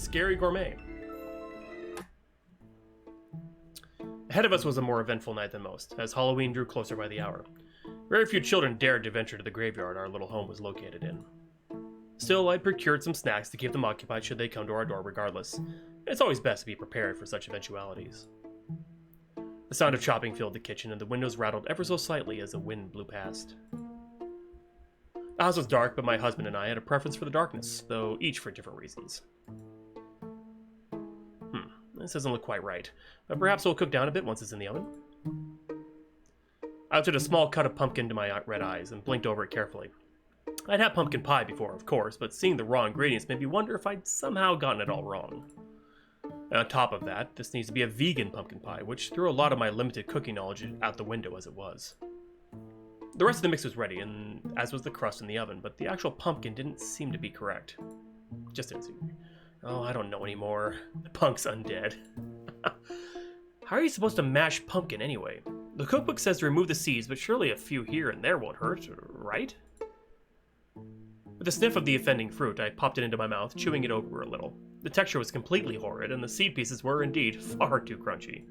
scary gourmet. Ahead of us was a more eventful night than most, as Halloween drew closer by the hour. Very few children dared to venture to the graveyard our little home was located in. Still, I'd procured some snacks to keep them occupied should they come to our door regardless. It's always best to be prepared for such eventualities. The sound of chopping filled the kitchen, and the windows rattled ever so slightly as the wind blew past. The house was dark, but my husband and I had a preference for the darkness, though each for different reasons. This doesn't look quite right, but perhaps it'll cook down a bit once it's in the oven. I took a small cut of pumpkin to my red eyes and blinked over it carefully. I'd had pumpkin pie before, of course, but seeing the raw ingredients made me wonder if I'd somehow gotten it all wrong. And on top of that, this needs to be a vegan pumpkin pie, which threw a lot of my limited cooking knowledge out the window as it was. The rest of the mix was ready, and as was the crust in the oven, but the actual pumpkin didn't seem to be correct. Just didn't seem to be. Oh, I don't know anymore. The punk's undead. How are you supposed to mash pumpkin anyway? The cookbook says to remove the seeds, but surely a few here and there won't hurt, right? With a sniff of the offending fruit, I popped it into my mouth, chewing it over a little. The texture was completely horrid, and the seed pieces were indeed far too crunchy.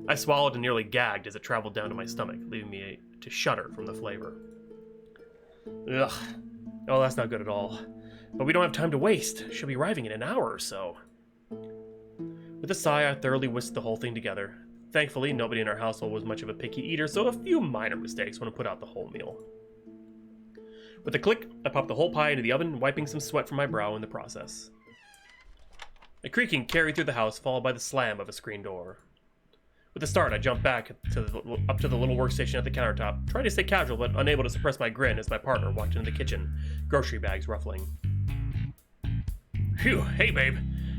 I swallowed and nearly gagged as it traveled down to my stomach, leaving me to shudder from the flavor. Ugh. Oh, that's not good at all. But we don't have time to waste. She'll be arriving in an hour or so. With a sigh, I thoroughly whisked the whole thing together. Thankfully, nobody in our household was much of a picky eater, so a few minor mistakes would have put out the whole meal. With a click, I popped the whole pie into the oven, wiping some sweat from my brow in the process. A creaking carried through the house, followed by the slam of a screen door. With a start, I jumped back up to the little workstation at the countertop, trying to stay casual but unable to suppress my grin as my partner walked into the kitchen, grocery bags ruffling. Phew, hey babe.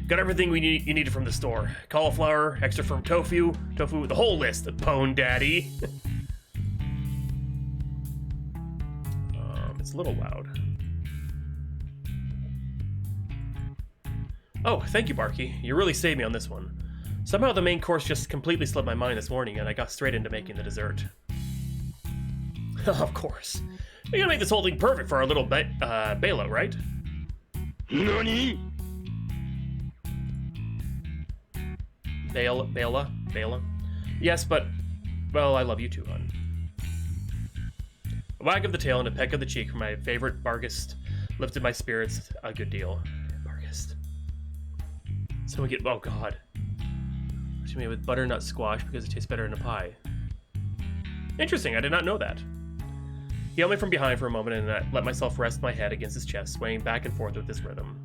Got everything you needed from the store. Cauliflower, extra firm tofu, the whole list, the Pone Daddy. It's a little loud. Oh, thank you, Barky. You really saved me on this one. Somehow the main course just completely slipped my mind this morning, and I got straight into making the dessert. Of course. We're gonna make this whole thing perfect for our little Bela, right? NANI? Bela? Yes, but, well, I love you too, hon. A wag of the tail and a peck of the cheek from my favorite Bargist lifted my spirits a good deal. Bargist. So we get, oh god. She made with butternut squash because it tastes better in a pie. Interesting, I did not know that. He held me from behind for a moment and I let myself rest my head against his chest, swaying back and forth with his rhythm.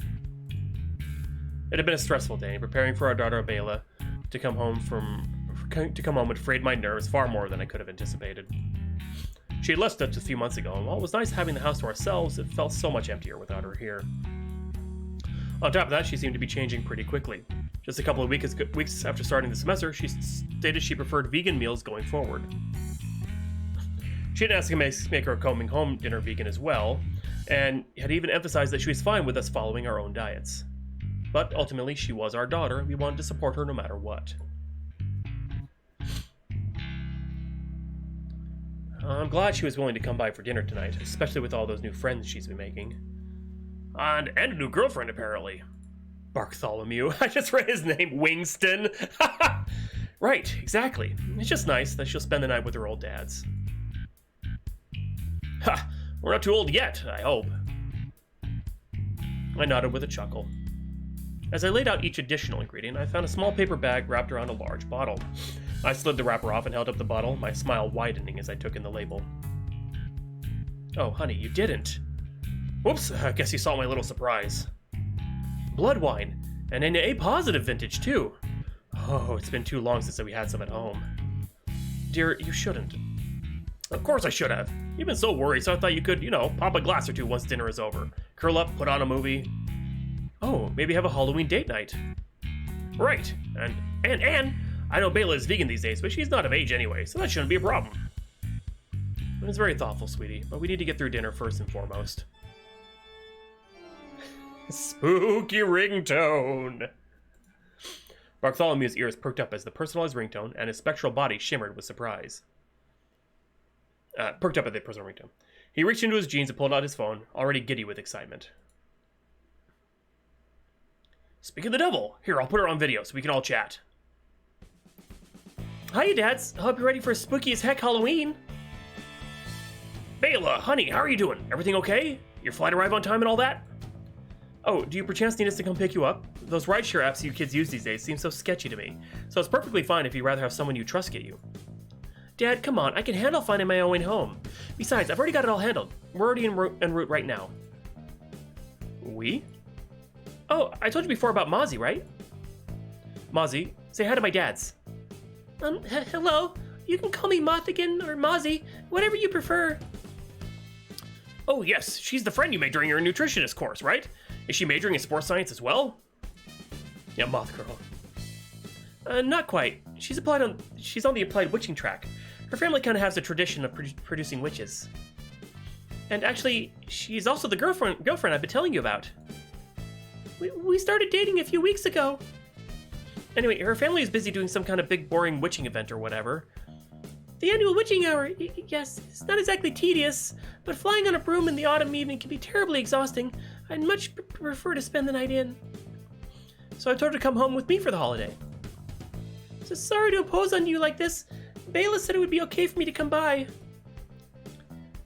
It had been a stressful day, preparing for our daughter Bela to come home had frayed my nerves far more than I could have anticipated. She had left us a few months ago, and while it was nice having the house to ourselves, it felt so much emptier without her here. On top of that, she seemed to be changing pretty quickly. Just a couple of weeks after starting the semester, she stated she preferred vegan meals going forward. She had asked me to make her coming home dinner vegan as well, and had even emphasized that she was fine with us following our own diets. But ultimately, she was our daughter, and we wanted to support her no matter what. I'm glad she was willing to come by for dinner tonight, especially with all those new friends she's been making. And a new girlfriend, apparently. Bartholomew. I just read his name, Wingston. Right, exactly. It's just nice that she'll spend the night with her old dads. Ha! We're not too old yet, I hope. I nodded with a chuckle. As I laid out each additional ingredient, I found a small paper bag wrapped around a large bottle. I slid the wrapper off and held up the bottle, my smile widening as I took in the label. Oh, honey, you didn't. Whoops, I guess you saw my little surprise. Blood wine, and an A-positive vintage, too. Oh, it's been too long since we had some at home. Dear, you shouldn't. Of course I should have. You've been so worried, so I thought you could, pop a glass or two once dinner is over. Curl up, put on a movie. Oh, maybe have a Halloween date night. Right, and I know Bela is vegan these days, but she's not of age anyway, so that shouldn't be a problem. It's very thoughtful, sweetie, but we need to get through dinner first and foremost. Spooky ringtone! Bartholomew's ears perked up as the personalized ringtone, and his spectral body shimmered with surprise. Perked up at the personal ringtone. He reached into his jeans and pulled out his phone, already giddy with excitement. Speak of the devil. Here, I'll put her on video so we can all chat. Hiya, Dads. I hope you're ready for a spooky as heck Halloween. Bela, honey, how are you doing? Everything okay? Your flight arrived on time and all that? Oh, do you perchance need us to come pick you up? Those rideshare apps you kids use these days seem so sketchy to me, so it's perfectly fine if you'd rather have someone you trust get you. Dad, come on, I can handle finding my own way home. Besides, I've already got it all handled. We're already en route right now. We? Oh, I told you before about Mozzie, right? Mozzie, say hi to my dads. Hello. You can call me Mothigan or Mozzie, whatever you prefer. Oh yes, she's the friend you made during your nutritionist course, right? Is she majoring in sports science as well? Yeah, Moth Girl. Not quite. She's on the applied witching track. Her family kind of has a tradition of producing witches. And actually, she's also the girlfriend I've been telling you about. We started dating a few weeks ago. Anyway, her family is busy doing some kind of big boring witching event or whatever. The annual witching hour, yes, it's not exactly tedious, but flying on a broom in the autumn evening can be terribly exhausting. I'd much prefer to spend the night in. So I told her to come home with me for the holiday. So sorry to impose on you like this. Bela said it would be okay for me to come by.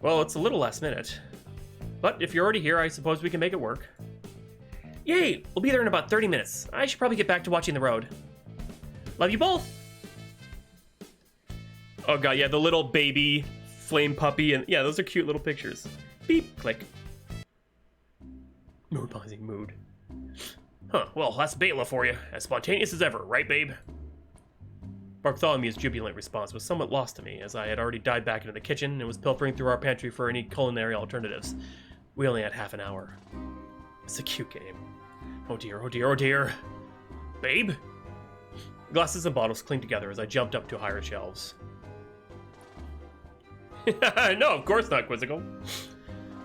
Well, it's a little last minute. But if you're already here, I suppose we can make it work. Yay! We'll be there in about 30 minutes. I should probably get back to watching the road. Love you both! Oh god, yeah, the little baby flame puppy, and yeah, those are cute little pictures. Beep, click. Mood pausing, mood. Huh, well, that's Bela for you. As spontaneous as ever, right, babe? Bartholomew's jubilant response was somewhat lost to me, as I had already dived back into the kitchen and was pilfering through our pantry for any culinary alternatives. We only had half an hour. It's a cute game. Oh dear, oh dear, oh dear. Babe? Glasses and bottles clinged together as I jumped up to higher shelves. No, of course not, Quizzical.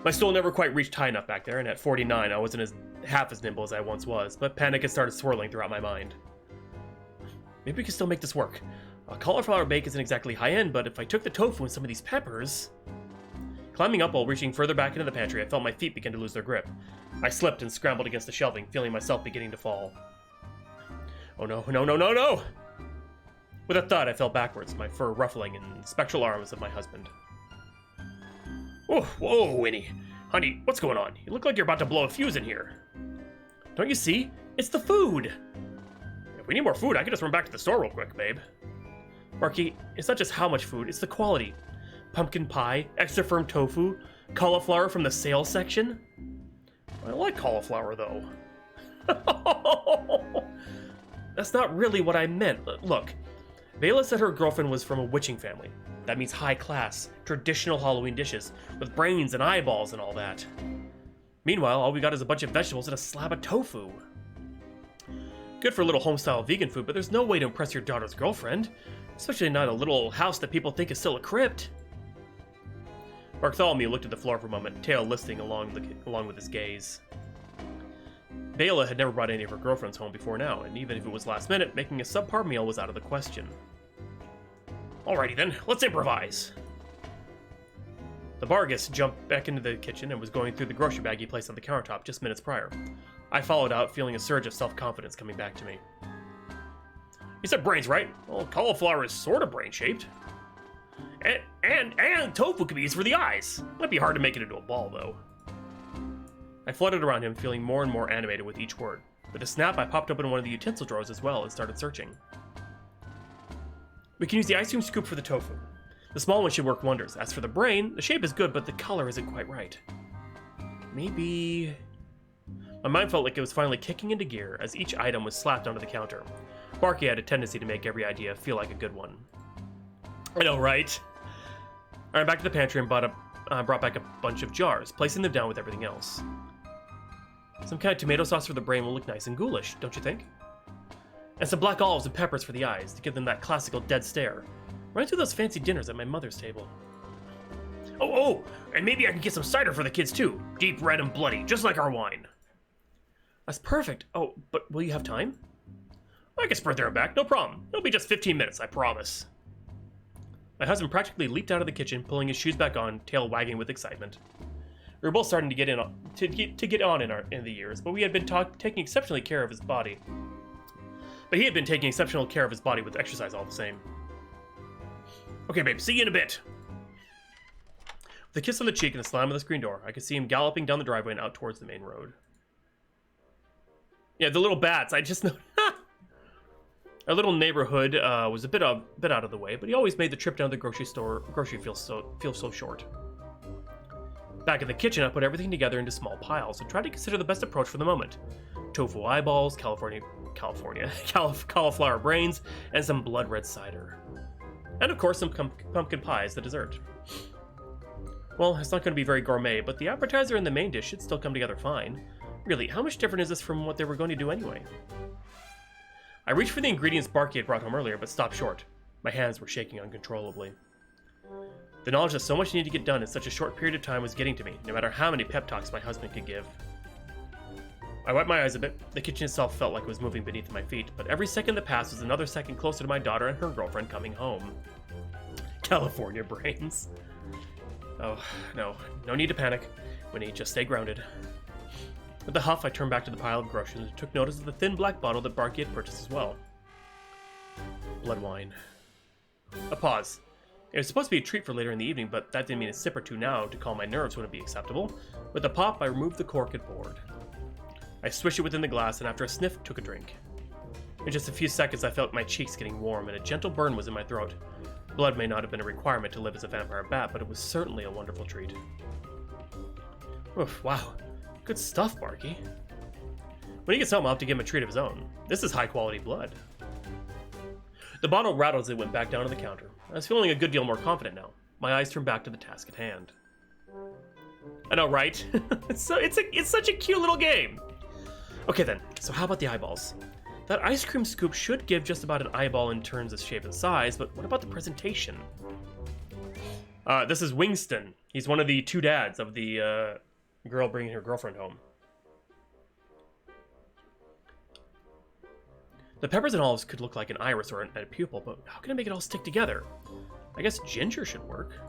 My stool never quite reached high enough back there, and at 49 I wasn't half as nimble as I once was, but panic had started swirling throughout my mind. Maybe we can still make this work. Cauliflower bake isn't exactly high-end, but if I took the tofu and some of these peppers... Climbing up while reaching further back into the pantry, I felt my feet begin to lose their grip. I slipped and scrambled against the shelving, feeling myself beginning to fall. Oh no, no, no, no, no! With a thud, I fell backwards, my fur ruffling in the spectral arms of my husband. Oh, whoa, Winnie. Honey, what's going on? You look like you're about to blow a fuse in here. Don't you see? It's the food! If we need more food, I can just run back to the store real quick, babe. Marky, it's not just how much food, it's the quality. Pumpkin pie, extra firm tofu, cauliflower from the sales section. I like cauliflower, though. That's not really what I meant. Look, Bela said her girlfriend was from a witching family. That means high class, traditional Halloween dishes, with brains and eyeballs and all that. Meanwhile, all we got is a bunch of vegetables and a slab of tofu. Good for a little home-style vegan food, but there's no way to impress your daughter's girlfriend. Especially not a little house that people think is still a crypt. Bartholomew looked at the floor for a moment, tail listing along with his gaze. Bela had never brought any of her girlfriends home before now, and even if it was last minute, making a subpar meal was out of the question. Alrighty then, let's improvise! The Bargus jumped back into the kitchen and was going through the grocery bag he placed on the countertop just minutes prior. I followed out, feeling a surge of self-confidence coming back to me. You said brains, right? Well, cauliflower is sort of brain-shaped. And tofu can be used for the eyes. Might be hard to make it into a ball, though. I fluttered around him, feeling more and more animated with each word. With a snap, I popped open one of the utensil drawers as well and started searching. We can use the ice cream scoop for the tofu. The small one should work wonders. As for the brain, the shape is good, but the color isn't quite right. Maybe... My mind felt like it was finally kicking into gear as each item was slapped onto the counter. Barky had a tendency to make every idea feel like a good one. I know, right? I ran back to the pantry and brought back a bunch of jars, placing them down with everything else. Some kind of tomato sauce for the brain will look nice and ghoulish, don't you think? And some black olives and peppers for the eyes, to give them that classical dead stare. Right through those fancy dinners at my mother's table. Oh, and maybe I can get some cider for the kids too. Deep red and bloody, just like our wine. That's perfect. Oh, but will you have time? I can sprint there and back, no problem. It'll be just 15 minutes, I promise. My husband practically leaped out of the kitchen, pulling his shoes back on, tail wagging with excitement. We were both starting to get on in the years, but we had been taking exceptionally care of his body. But he had been taking exceptional care of his body with exercise all the same. Okay, babe, see you in a bit. With a kiss on the cheek and a slam of the screen door, I could see him galloping down the driveway and out towards the main road. Yeah, the little bats, I just know. Our little neighborhood was a bit out of the way, but he always made the trip down to the grocery feel so short. Back in the kitchen, I put everything together into small piles and tried to consider the best approach for the moment. Tofu eyeballs, cauliflower brains, and some blood red cider. And of course, some pumpkin pie as the dessert. Well, it's not going to be very gourmet, but the appetizer and the main dish should still come together fine. Really, how much different is this from what they were going to do anyway? I reached for the ingredients Barky had brought home earlier, but stopped short. My hands were shaking uncontrollably. The knowledge that so much needed to get done in such a short period of time was getting to me, no matter how many pep talks my husband could give. I wiped my eyes a bit. The kitchen itself felt like it was moving beneath my feet, but every second that passed was another second closer to my daughter and her girlfriend coming home. California brains. Oh, no need to panic. Winnie, just stay grounded. With a huff, I turned back to the pile of groceries and took notice of the thin black bottle that Barky had purchased as well. Blood wine. A pause. It was supposed to be a treat for later in the evening, but that didn't mean a sip or two now to calm my nerves wouldn't be acceptable. With a pop, I removed the cork and poured. I swished it within the glass and after a sniff, took a drink. In just a few seconds, I felt my cheeks getting warm and a gentle burn was in my throat. Blood may not have been a requirement to live as a vampire bat, but it was certainly a wonderful treat. Oof, wow. Good stuff, Barky. When he gets home, I'll have to give him a treat of his own. This is high-quality blood. The bottle rattled as it went back down to the counter. I was feeling a good deal more confident now. My eyes turned back to the task at hand. I know, right? It's such a cute little game. Okay then, so how about the eyeballs? That ice cream scoop should give just about an eyeball in terms of shape and size, but what about the presentation? This is Winston. He's one of the two dads of the girl bringing her girlfriend home. The peppers and olives could look like an iris or a pupil, but how can I make it all stick together? I guess ginger should work.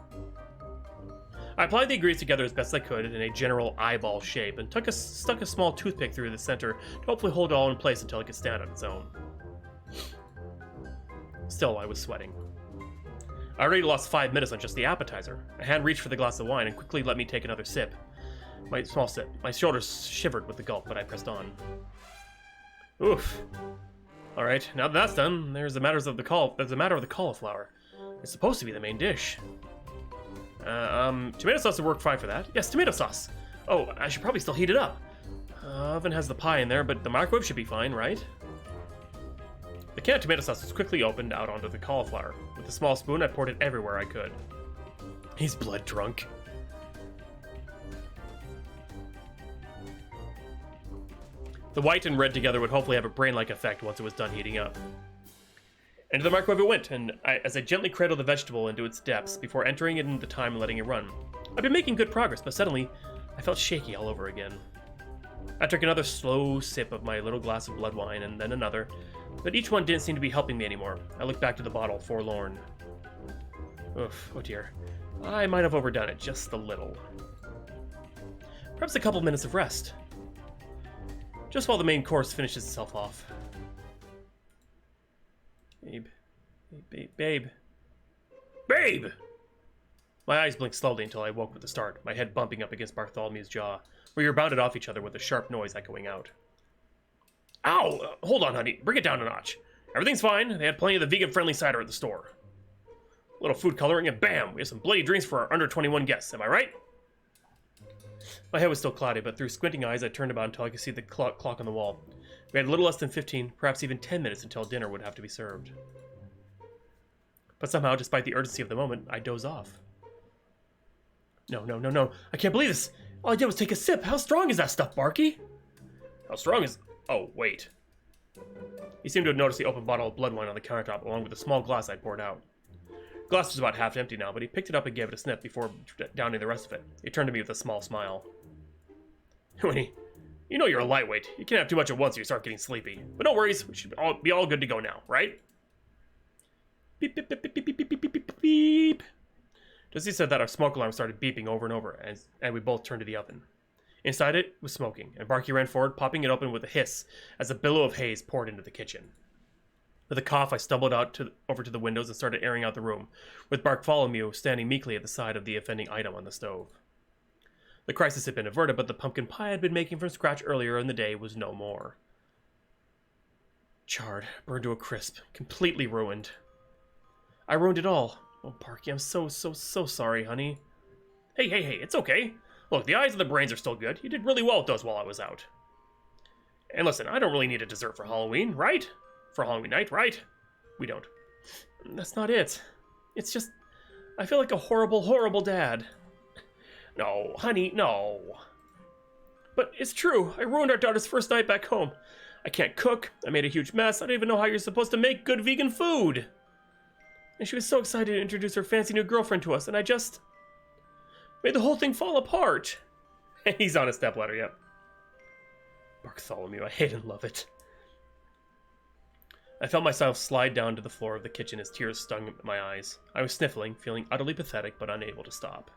I applied the ingredients together as best I could in a general eyeball shape and stuck a small toothpick through the center to hopefully hold it all in place until it could stand on its own. Still, I was sweating. I already lost 5 minutes on just the appetizer. A hand reached for the glass of wine and quickly let me take another sip. My small sip. My shoulders shivered with the gulp, but I pressed on. Oof. Alright, now that that's done, there's the matter of the cauliflower. It's supposed to be the main dish. Tomato sauce would work fine for that. Yes, tomato sauce. Oh, I should probably still heat it up. Oven has the pie in there, but the microwave should be fine, right? The can of tomato sauce was quickly opened out onto the cauliflower. With a small spoon, I poured it everywhere I could. He's blood drunk. The white and red together would hopefully have a brain-like effect once it was done heating up. Into the microwave it went, and as I gently cradled the vegetable into its depths before entering it into the time and letting it run. I'd been making good progress, but suddenly, I felt shaky all over again. I took another slow sip of my little glass of blood wine, and then another, but each one didn't seem to be helping me anymore. I looked back to the bottle, forlorn. Oof, oh dear. I might have overdone it just a little. Perhaps a couple minutes of rest. Just while the main course finishes itself off. Babe. My eyes blinked slowly until I woke with a start, my head bumping up against Bartholomew's jaw. We were bounded off each other with a sharp noise echoing out. Ow! Hold on, honey. Bring it down a notch. Everything's fine. They had plenty of the vegan-friendly cider at the store. A little food coloring, and bam! We have some bloody drinks for our under-21 guests. Am I right? My head was still cloudy, but through squinting eyes, I turned about until I could see the clock on the wall. We had a little less than 15, perhaps even 10 minutes until dinner would have to be served. But somehow, despite the urgency of the moment, I dozed off. No. I can't believe this. All I did was take a sip. How strong is that stuff, Barky? How strong is... Oh, wait. He seemed to have noticed the open bottle of blood wine on the countertop, along with the small glass I poured out. The glass was about half empty now, but he picked it up and gave it a sniff before downing the rest of it. He turned to me with a small smile. Winnie, you know you're a lightweight. You can't have too much at once or you start getting sleepy. But no worries, we should be all good to go now, right? Beep, beep, beep, beep, beep, beep, beep, beep, beep. Just as he said that, our smoke alarm started beeping over and over, and we both turned to the oven. Inside it was smoking, and Barky ran forward, popping it open with a hiss as a billow of haze poured into the kitchen. With a cough, I stumbled over to the windows and started airing out the room, with Bartholomew standing meekly at the side of the offending item on the stove. The crisis had been averted, but the pumpkin pie I had been making from scratch earlier in the day was no more. Charred, burned to a crisp, completely ruined. I ruined it all. Oh, Barky, I'm so sorry, honey. Hey, it's okay. Look, the eyes and the brains are still good. You did really well with those while I was out. And listen, I don't really need a dessert for Halloween, right? For Halloween night, right? We don't. That's not it. It's just, I feel like a horrible dad. No, honey, no. But it's true. I ruined our daughter's first night back home. I can't cook. I made a huge mess. I don't even know how you're supposed to make good vegan food. And she was so excited to introduce her fancy new girlfriend to us, and I just made the whole thing fall apart. He's on a stepladder, yep. Bartholomew, I hate and love it. I felt myself slide down to the floor of the kitchen as tears stung at my eyes. I was sniffling, feeling utterly pathetic, but unable to stop.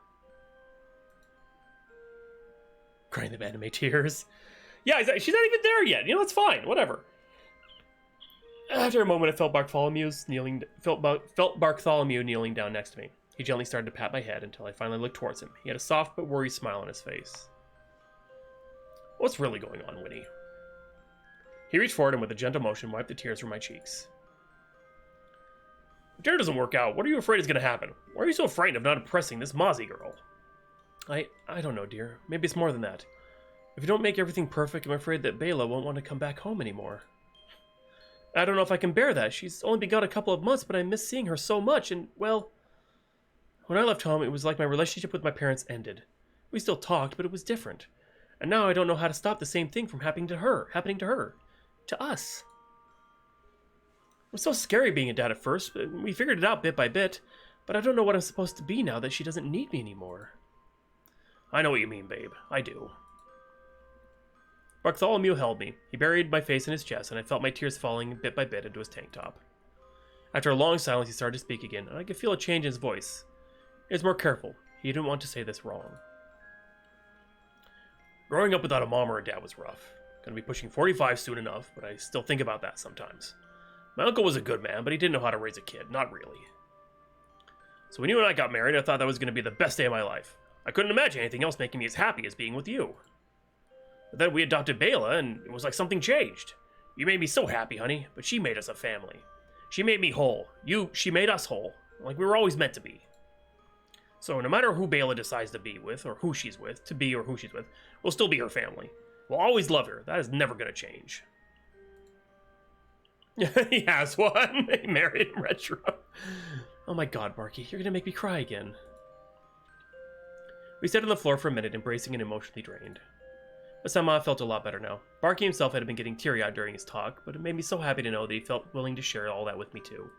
Crying them anime tears. Yeah, she's not even there yet. You know, it's fine. Whatever. After a moment, I felt Bartholomew kneeling down next to me. He gently started to pat my head until I finally looked towards him. He had a soft but worried smile on his face. What's really going on, Winnie? He reached forward and with a gentle motion wiped the tears from my cheeks. If dinner doesn't work out, what are you afraid is going to happen? Why are you so frightened of not impressing this Mozzie girl? I don't know, dear. Maybe it's more than that. If you don't make everything perfect, I'm afraid that Bela won't want to come back home anymore. I don't know if I can bear that. She's only been gone a couple of months, but I miss seeing her so much, and, well, when I left home, it was like my relationship with my parents ended. We still talked, but it was different. And now I don't know how to stop the same thing from happening to her. To us. It was so scary being a dad at first, but we figured it out bit by bit, but I don't know what I'm supposed to be now that she doesn't need me anymore. I know what you mean, babe. I do. Bartholomew held me. He buried my face in his chest, and I felt my tears falling bit by bit into his tank top. After a long silence, he started to speak again, and I could feel a change in his voice. He was more careful. He didn't want to say this wrong. Growing up without a mom or a dad was rough. Gonna be pushing 45 soon enough, but I still think about that sometimes. My uncle was a good man, but he didn't know how to raise a kid. Not really. So when you and I got married, I thought that was gonna be the best day of my life. I couldn't imagine anything else making me as happy as being with you. But then we adopted Bela, and it was like something changed. You made me so happy, honey, but she made us a family. She made me whole. She made us whole, like we were always meant to be. So no matter who Bela decides to be with, or who she's with, we'll still be her family. We'll always love her. That is never gonna change. He has one. He married him retro. Oh my god, Barky, you're gonna make me cry again. We sat on the floor for a minute, embracing and emotionally drained. But somehow I felt a lot better now. Barky himself had been getting teary-eyed during his talk, but it made me so happy to know that he felt willing to share all that with me too.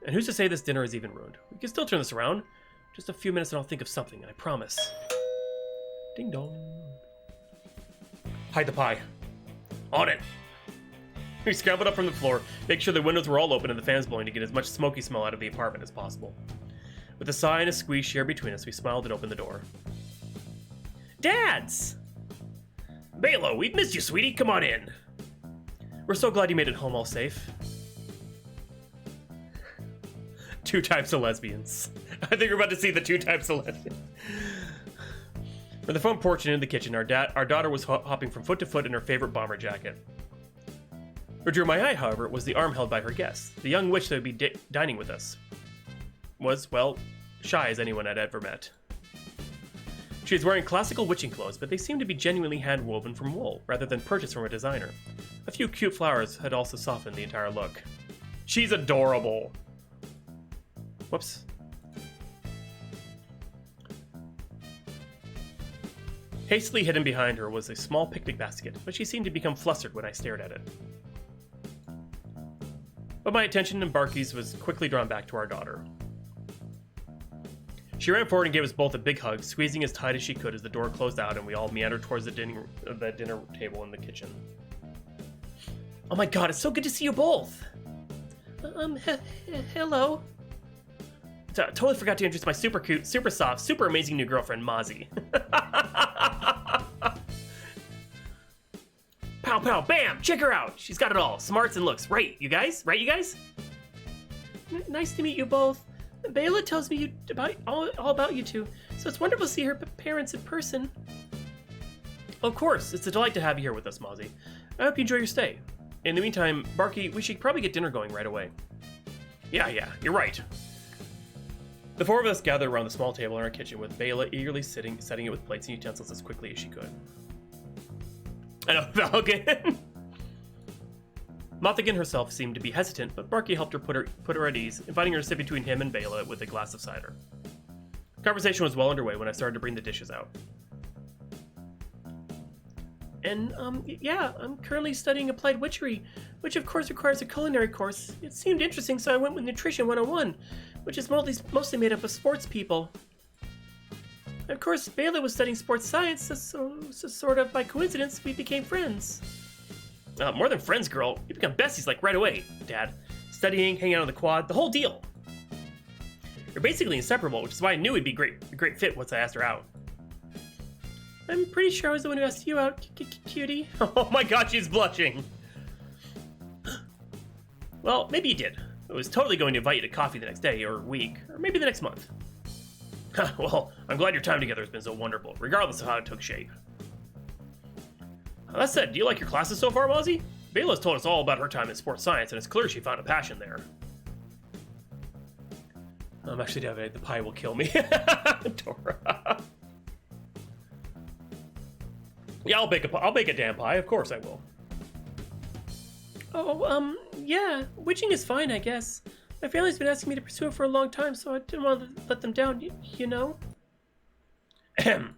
And who's to say this dinner is even ruined? We can still turn this around. Just a few minutes and I'll think of something, I promise. Ding dong. Hide the pie. On it. We scrambled up from the floor, make sure the windows were all open and the fans blowing to get as much smoky smell out of the apartment as possible. With a sigh and a squeeze shared between us, we smiled and opened the door. Dads! Bela, we've missed you, sweetie. Come on in. We're so glad you made it home all safe. 2 types of lesbians. I think we're about to see the 2 types of lesbians. From the front porch and into the kitchen, our daughter was hopping from foot to foot in her favorite bomber jacket. What drew my eye, however, was the arm held by her guest. The young witch that would be dining with us was, well, shy as anyone I'd ever met. She was wearing classical witching clothes, but they seemed to be genuinely hand-woven from wool, rather than purchased from a designer. A few cute flowers had also softened the entire look. She's adorable! Whoops. Hastily hidden behind her was a small picnic basket, but she seemed to become flustered when I stared at it. But my attention and Barky's was quickly drawn back to our daughter. She ran forward and gave us both a big hug, squeezing as tight as she could as the door closed out and we all meandered towards the dinner table in the kitchen. Oh my god, it's so good to see you both! Hello. Totally forgot to introduce my super cute, super soft, super amazing new girlfriend, Mozzie. Pow, pow, bam! Check her out! She's got it all. Smarts and looks. Right, you guys? Right, you guys? Nice to meet you both. Bela tells me all about you two, so it's wonderful to see her parents in person. Of course, it's a delight to have you here with us, Mozzie. I hope you enjoy your stay. In the meantime, Barky, we should probably get dinner going right away. Yeah, you're right. The four of us gathered around the small table in our kitchen with Bela eagerly setting it with plates and utensils as quickly as she could. I know, Falcon. Mothigan herself seemed to be hesitant, but Barky helped her put her at ease, inviting her to sit between him and Bela with a glass of cider. Conversation was well underway when I started to bring the dishes out. And, yeah, I'm currently studying Applied Witchery, which of course requires a culinary course. It seemed interesting, so I went with Nutrition 101, which is mostly made up of sports people. And of course, Bela was studying sports science, so sort of by coincidence, we became friends. More than friends, girl. You become besties like right away, Dad. Studying, hanging out on the quad, the whole deal. You're basically inseparable, which is why I knew it'd be a great fit once I asked her out. I'm pretty sure I was the one who asked you out, cutie. Oh my god, she's blushing. Well, maybe you did. I was totally going to invite you to coffee the next day, or week, or maybe the next month. Well, I'm glad your time together has been so wonderful, regardless of how it took shape. That said, do you like your classes so far, Mozzie? Bela's told us all about her time in sports science, and it's clear she found a passion there. I'm actually devastated. The pie will kill me. Dora. Yeah, I'll bake a damn pie. Of course I will. Oh, yeah. Witching is fine, I guess. My family's been asking me to pursue it for a long time, so I didn't want to let them down, you know? Ahem.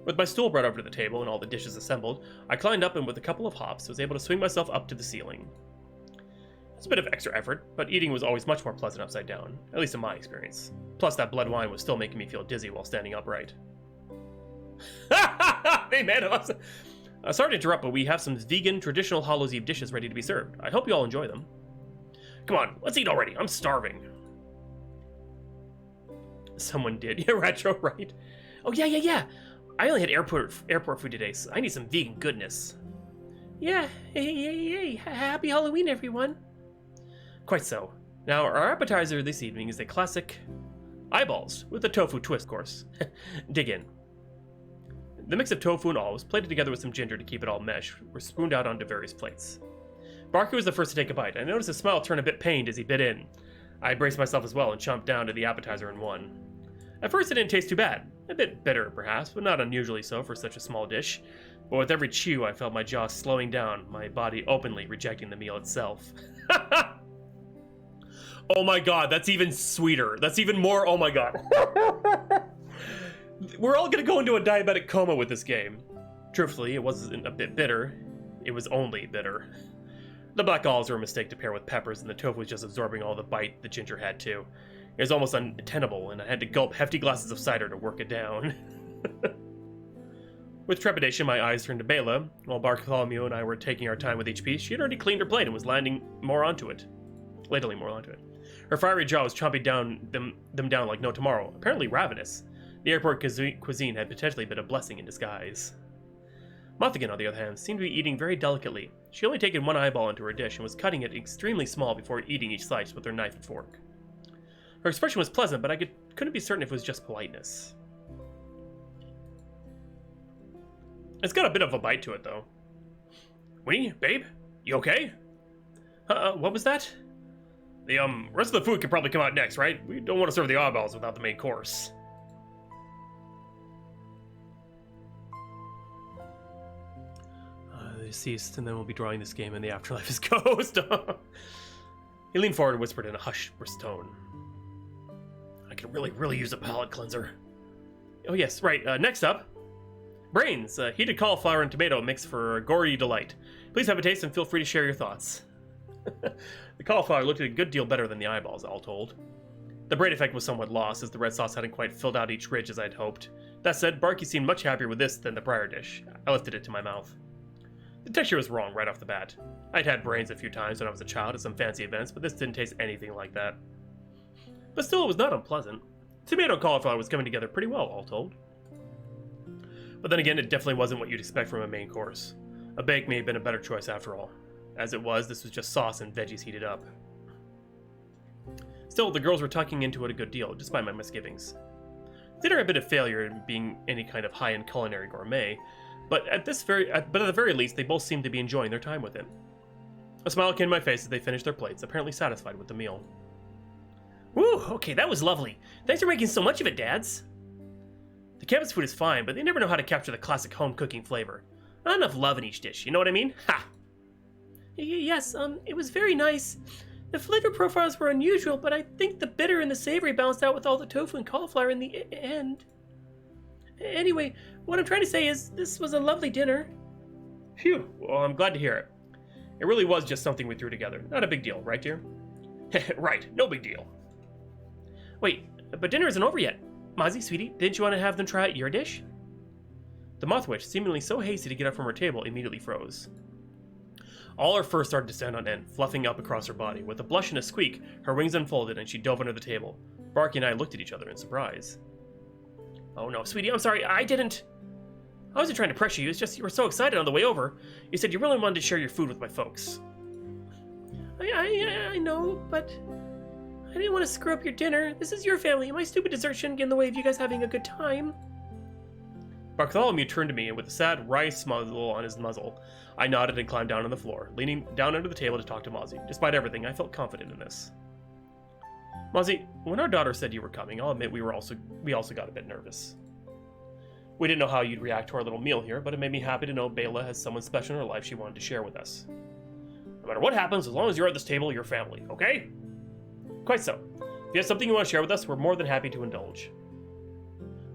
With my stool brought over to the table and all the dishes assembled, I climbed up and with a couple of hops was able to swing myself up to the ceiling. It's a bit of extra effort, but eating was always much more pleasant upside down, at least in my experience. Plus that blood wine was still making me feel dizzy while standing upright. Hey man, sorry to interrupt, but we have some vegan traditional Hallows Eve dishes ready to be served. I hope you all enjoy them. Come on, let's eat already. I'm starving. Someone did. Yeah, retro, right? Oh yeah. I only had airport food today, so I need some vegan goodness. Yeah, hey, happy Halloween, everyone. Quite so. Now, our appetizer this evening is a classic eyeballs, with a tofu twist, of course. Dig in. The mix of tofu and olives, plated together with some ginger to keep it all mesh, were spooned out onto various plates. Barker was the first to take a bite. I noticed his smile turn a bit pained as he bit in. I braced myself as well and chomped down to the appetizer in one. At first it didn't taste too bad. A bit bitter, perhaps, but not unusually so for such a small dish. But with every chew, I felt my jaw slowing down, my body openly rejecting the meal itself. Oh my god, that's even sweeter. That's even more, oh my god. We're all gonna go into a diabetic coma with this game. Truthfully, it wasn't a bit bitter. It was only bitter. The black olives were a mistake to pair with peppers, and the tofu was just absorbing all the bite the ginger had too. It was almost untenable, and I had to gulp hefty glasses of cider to work it down. With trepidation, my eyes turned to Bela. While Bartholomew and I were taking our time with each piece, she had already cleaned her plate and was ladling more onto it. Her fiery jaw was chomping them down like no tomorrow, apparently ravenous. The airport cuisine had potentially been a blessing in disguise. Mothigan, on the other hand, seemed to be eating very delicately. She only taken one eyeball into her dish and was cutting it extremely small before eating each slice with her knife and fork. Her expression was pleasant, but I couldn't be certain if it was just politeness. It's got a bit of a bite to it, though. Winnie, babe, you okay? What was that? The rest of the food could probably come out next, right? We don't want to serve the eyeballs without the main course. Deceased, and then we'll be drawing this game in the afterlife as ghost. He leaned forward and whispered in a hushed tone. I could really use a palate cleanser. Oh yes, right, next up. Brains, heated cauliflower and tomato mix for a gory delight. Please have a taste and feel free to share your thoughts. The cauliflower looked a good deal better than the eyeballs, all told. The braid effect was somewhat lost, as the red sauce hadn't quite filled out each ridge as I'd hoped. That said, Barky seemed much happier with this than the prior dish. I lifted it to my mouth. The texture was wrong right off the bat. I'd had brains a few times when I was a child at some fancy events, but this didn't taste anything like that. But still, it was not unpleasant. Tomato and cauliflower was coming together pretty well, all told. But then again, it definitely wasn't what you'd expect from a main course. A bake may have been a better choice after all. As it was, this was just sauce and veggies heated up. Still, the girls were tucking into it a good deal, despite my misgivings. Dinner had been a failure in being any kind of high-end culinary gourmet, but at the very least, they both seemed to be enjoying their time with it. A smile came to my face as they finished their plates, apparently satisfied with the meal. Woo, okay, that was lovely. Thanks for making so much of it, Dads. The campus food is fine, but they never know how to capture the classic home cooking flavor. Not enough love in each dish, you know what I mean? Ha! Yes, it was very nice. The flavor profiles were unusual, but I think the bitter and the savory balanced out with all the tofu and cauliflower in the end. Anyway, what I'm trying to say is, this was a lovely dinner. Phew, well, I'm glad to hear it. It really was just something we threw together. Not a big deal, right, dear? Right, no big deal. Wait, but dinner isn't over yet. Mozzie, sweetie, didn't you want to have them try out your dish? The moth witch, seemingly so hasty to get up from her table, immediately froze. All her fur started to stand on end, fluffing up across her body. With a blush and a squeak, her wings unfolded and she dove under the table. Barky and I looked at each other in surprise. Oh no, sweetie, I'm sorry, I wasn't trying to pressure you, it's just you were so excited on the way over. You said you really wanted to share your food with my folks. I know, but I didn't want to screw up your dinner. This is your family. My stupid dessert shouldn't get in the way of you guys having a good time. Bartholomew turned to me, and with a sad, wry smile on his muzzle, I nodded and climbed down on the floor, leaning down under the table to talk to Mozzie. Despite everything, I felt confident in this. Mozzie, when our daughter said you were coming, I'll admit we also got a bit nervous. We didn't know how you'd react to our little meal here, but it made me happy to know Bela has someone special in her life she wanted to share with us. No matter what happens, as long as you're at this table, you're family, okay? Quite so. If you have something you want to share with us, we're more than happy to indulge.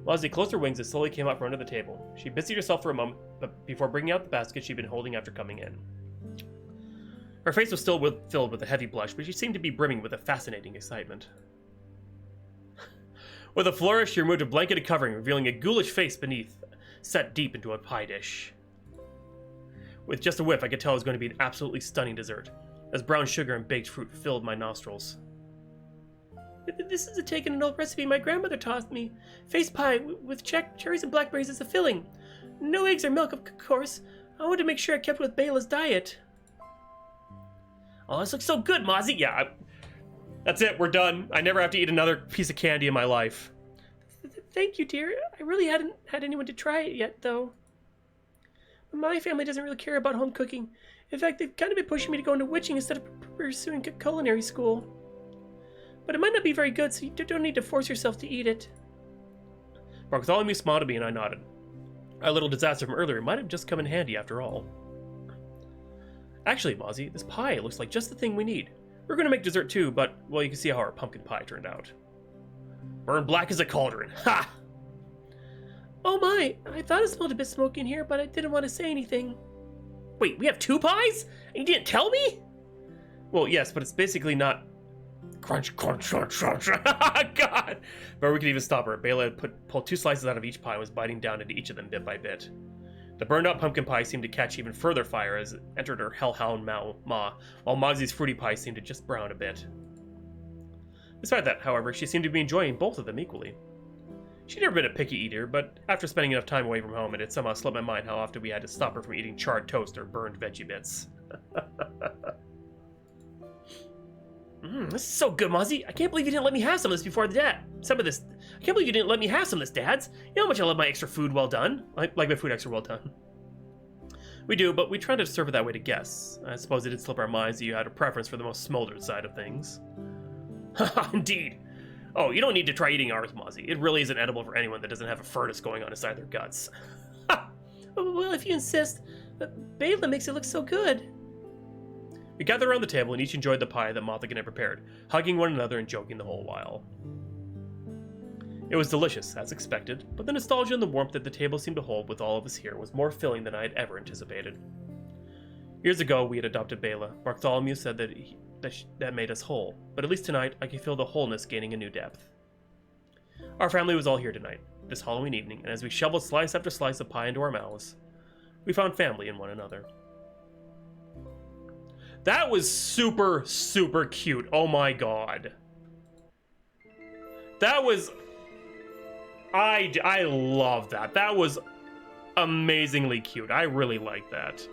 Mozzie closed her wings and slowly came up from under the table. She busied herself for a moment, but before bringing out the basket she'd been holding after coming in. Her face was still filled with a heavy blush, but she seemed to be brimming with a fascinating excitement. With a flourish, she removed a blanketed covering, revealing a ghoulish face beneath, set deep into a pie dish. With just a whiff, I could tell it was going to be an absolutely stunning dessert, as brown sugar and baked fruit filled my nostrils. This is a take on an old recipe my grandmother taught me. Face pie with cherries and blackberries as a filling. No eggs or milk, of course. I wanted to make sure I kept with Bela's diet. Oh, this looks so good, Mozzie. Yeah, that's it. We're done. I never have to eat another piece of candy in my life. Thank you, dear. I really hadn't had anyone to try it yet, though. My family doesn't really care about home cooking. In fact, they've kind of been pushing me to go into witching instead of pursuing culinary school. But it might not be very good, so you don't need to force yourself to eat it. Bartholomew smiled at me and I nodded. Our little disaster from earlier might have just come in handy after all. Actually, Mozzie, this pie looks like just the thing we need. We're going to make dessert too, but, well, you can see how our pumpkin pie turned out. Burn black as a cauldron. Ha! Oh my, I thought it smelled a bit smoky in here, but I didn't want to say anything. Wait, we have 2 pies? And you didn't tell me? Well, yes, but it's basically not... Crunch, crunch, crunch, crunch. God! Before we could even stop her, Bela had pulled 2 slices out of each pie and was biting down into each of them bit by bit. The burned out pumpkin pie seemed to catch even further fire as it entered her hellhound maw, while Mozzie's fruity pie seemed to just brown a bit. Despite that, however, she seemed to be enjoying both of them equally. She'd never been a picky eater, but after spending enough time away from home, it had somehow slipped my mind how often we had to stop her from eating charred toast or burned veggie bits. This is so good, Mozzie. I can't believe you didn't let me have some of this before I can't believe you didn't let me have some of this, Dads. You know how much I love my extra food well done. Like my food extra well done. We do, but we try to serve it that way to guests. I suppose it did slip our minds that you had a preference for the most smoldered side of things. Indeed. Oh, you don't need to try eating ours, Mozzie. It really isn't edible for anyone that doesn't have a furnace going on inside their guts. Well, if you insist. Bela makes it look so good. We gathered around the table and each enjoyed the pie that Mothigan had prepared, hugging one another and joking the whole while. It was delicious, as expected, but the nostalgia and the warmth that the table seemed to hold with all of us here was more filling than I had ever anticipated. Years ago, we had adopted Bela. Bartholomew said that made us whole, but at least tonight, I could feel the wholeness gaining a new depth. Our family was all here tonight, this Halloween evening, and as we shoveled slice after slice of pie into our mouths, we found family in one another. That was super, super cute. Oh my god. That was... I love that. That was amazingly cute. I really like that.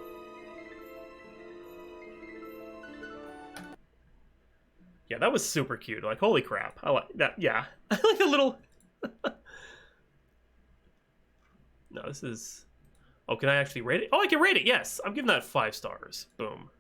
Yeah, that was super cute. Like, holy crap. I like that. Yeah. I like the little... No, this is... Oh, can I actually rate it? Oh, I can rate it, yes! I'm giving that 5 stars. Boom.